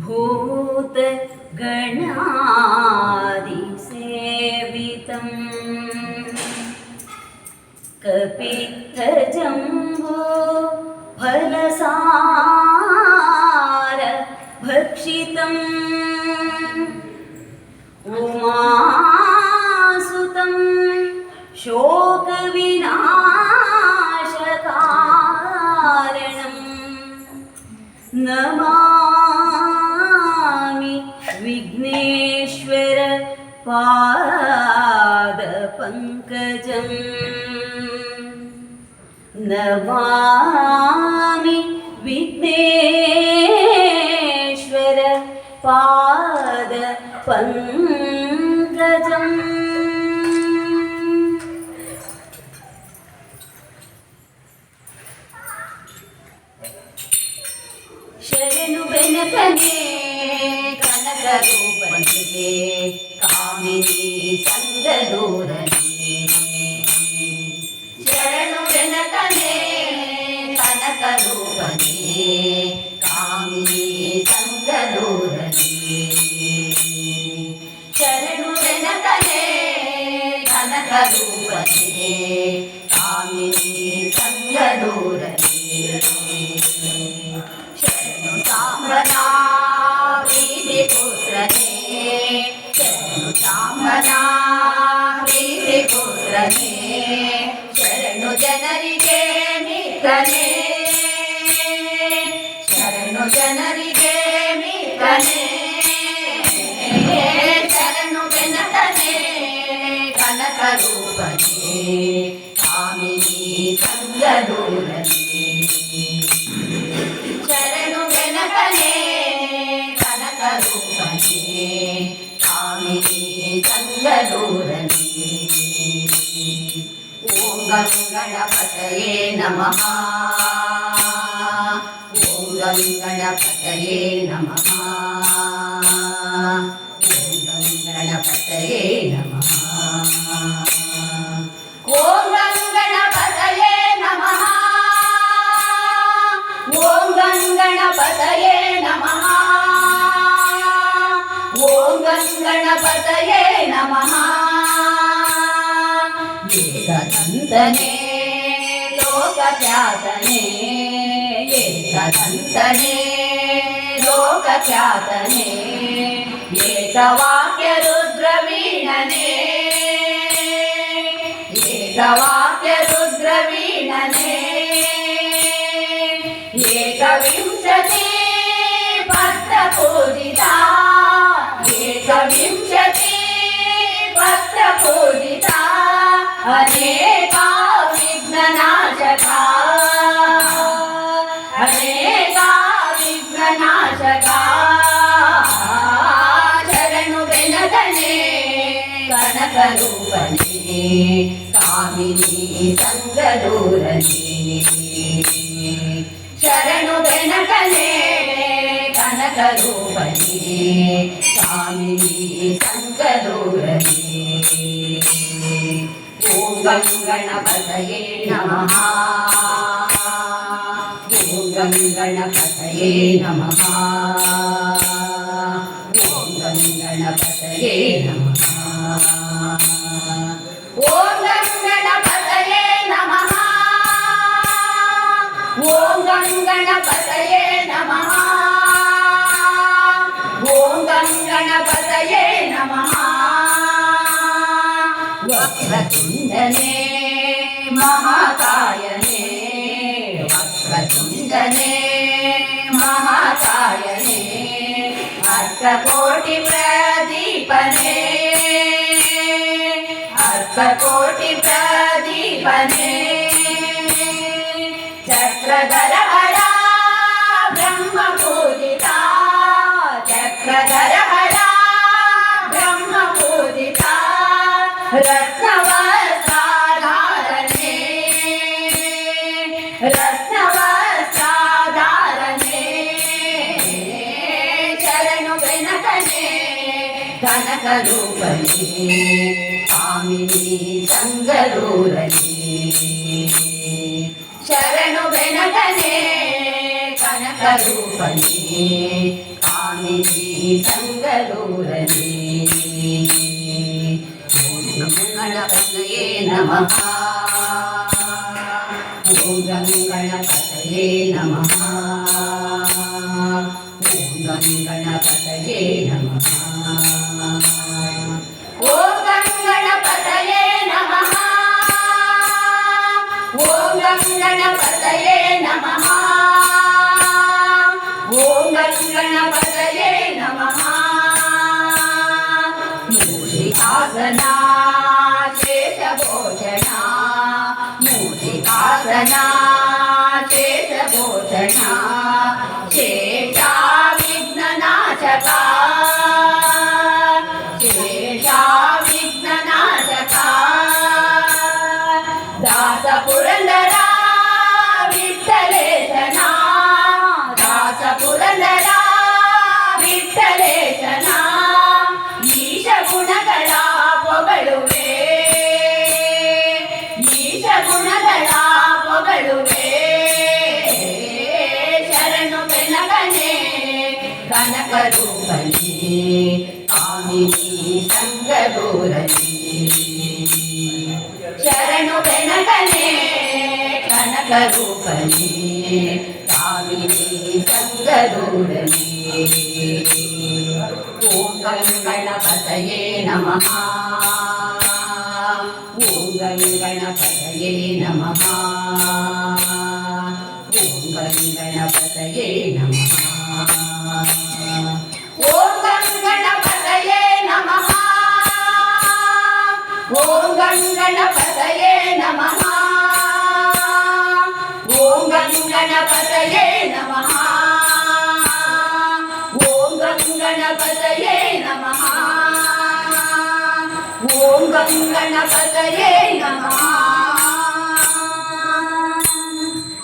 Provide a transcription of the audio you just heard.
भूतगणादिसेवितं कपित्थजम्बो फलसार भक्षितम् उमासुतं शोकविनाशकारणम् नमामि विघ्नेश्वर पादपङ्कजम् नमामि विघ्नेश्वर पादपङ्कजम् शरणु बेनकने कनकरूपने कामिनी संगदूरने शरणु बेनकने कनकरूपने कामिनी संगदूरने शरणु बेनकने कनकरूपने कामिनी संगदूरने शरणु साम्बना प्रीतिपुत्रने शरणु साम्बना प्रीतिपुत्रने शरणु जनरिगे ಮಿತ್ರನೇ ಶರಣು ಜನರಿಗೆ ಮಿತ್ರನೇ ಶರಣು ಬೆನಕನೇ ಕನಕರೂಪನೇ ಕಾಮಿನಿ ಸಂಗದೂರನೇ ಶರಣು ಬೆನಕನೇ ಕನಕರೂಪನೇ ಕಾಮಿನಿ ಸಂಗದೂರನೇ ಓಂ ಗಂ ಗಣಪತಯೇ ನಮಃ ಓಂ ಗಂ ಗಣಪತಯೇ ನಮಃ ಓಂ ಗಂ ಗಣಪತಯೇ ನಮಃ ಓಂ ಗಂ ಗಣಪತಯೇ ನಮಃ ಓಂ ಗಂ ಗಣಪತಯೇ ನಮಃ ಓಂ ಗಂ ಗಣಪತಯೇ ನಮಃ ಏಕದಂತನೇ ಲೋಕಖ್ಯಾತನೇ ಏಕದಂತನೇ ಲೋಕಖ್ಯಾತನೇ ಏಕವಾಕ್ಯ ರುದ್ರವೀಣನೇ ಏಕವಾಕ್ಯ ರುದ್ರವೀಣನೇ ಏಕವಿಂಶತಿ ಪತ್ರ ಪೂಜಿತ ಏಕವಿಂಶತಿ ಪತ್ರ ಪೂಜಿತ ಅನೇಕ ವಿಘ್ನನಾಶಕ ಅನೇಕ ವಿಘ್ನನಾಶಕ ಶರಣು ಬೆನಕನೇ ಕನಕರೂಪನೇ ಕಾಮಿನಿ ಸಂಗದೂರನೇ ಶರಣು ಬೆನಕನೇ ಕನಕರೂಪನೇ ಕಾಮಿನಿ ಸಂಗದೂರನೇ ಓಂ ಗಂ ಗಣಪತಯೇ ನಮಃ ಓಂ ಗಂ ಗಣಪತಯೇ ನಮಃ ಓಂ ಗಂ ಗಣಪತಯೇ ನಮಃ ಓಂ ಗಂ ಗಣಪತಯೇ ನಮಃ ಓಂ ಗಂ ಗಣಪತಯೇ ನಮಃ ಓಂ ಗಂ ಗಣಪತಯೇ ನಮಃ ವಕ್ರತುಂಡನೇ ಮಹಾಕಾಯನೇ ವಕ್ರತುಂಡನೇ ಮಹಾಕಾಯನೇ ಅರ್ಕಕೋಟಿ ಪ್ರದೀಪನೇ ಅರ್ಕಕೋಟಿ ಪ್ರದೀಪನೇ ಚಕ್ರಧರ ಹರ ಬ್ರಹ್ಮ ಪೂಜಿತ ಚಕ್ರಧರ ಹರ ಬ್ರಹ್ಮ ಪೂಜಿತ ರತ್ನವಸ್ತ್ರಾಧಾರನೇ ರತ್ನವಸ್ತ್ರಾಧಾರನೇ ಶರಣು ಬೆನಕನೇ ಕನಕರೂಪನೇ ಕಾಮಿನಿ ಸಂಗದೂರನೇ ಶರಣು ಬೆನಕನೇ ಕನಕ ಕನಕರೂಪನೇ ಕಾಮಿನಿ ಸಂಗದೂರನೇ ಓಂ ಗಣಪತಯೇ ನಮಃ ಓಂ ಗಣಪತಯೇ ನಮಃ ಓಂ ಗಣಪತಯೇ ನಮಃ ಓಂ ಗಣಪತಯೇ ನಮಃ ಓಂ ಗಣಪತಯೇ ನಮಃ ಓಂ ಗಣಪತಯೇ ನಮಃ ಮೂಷಿಕಾಸನ ಶೇಷಭೂಷಣ ಮೂಷಿಕಾಸನ ಶೇಷಭೂಷಣ ಶೇಷ ವಿಘ್ನನಾಶಕ ಶೇಷ ವಿಘ್ನನಾಶಕ ದಾಸ ಪುರಂದರ ವಿಠ್ಠಲೇಶನ ದಾಸ ಪುರಂದರ ವಿಠ್ಠಲೇಶನ ಈಶ ಗುಣಗಳ ಪೊಗಳುವೆ ಈಶ ಗುಣಗಳ ಪೊಗಳುವೆ ಶರಣು ಬೆನಗನೆ ಕನಕರೂಪನೇ ಕಾಮಿನಿ ಸಂಗದೂರನೇ ಶರಣು ಬೆನಗನೆ ಕನಕರೂಪನೇ ಕಾಮಿನಿ ಸಂಗದೂರನೇ ಓಂ ಗಣಪತಯೇ ನಮಃ ಓಂ ಗಣಪತಯೇ ನಮಃ ಓಂ ಗಣಪತಯೇ ನಮಃ ಓಂ ಗಣಪತಯೇ ನಮಃ ಓಂ ಗಣಪತಯೇ ನಮಃ ಓಂ ಗಣಪತಯೇ ನಮಃ ಓಂ ಗಣಪತಯೇ ನಮಃ ಓಂ ಗಣಪತಯೇ ನಮಃ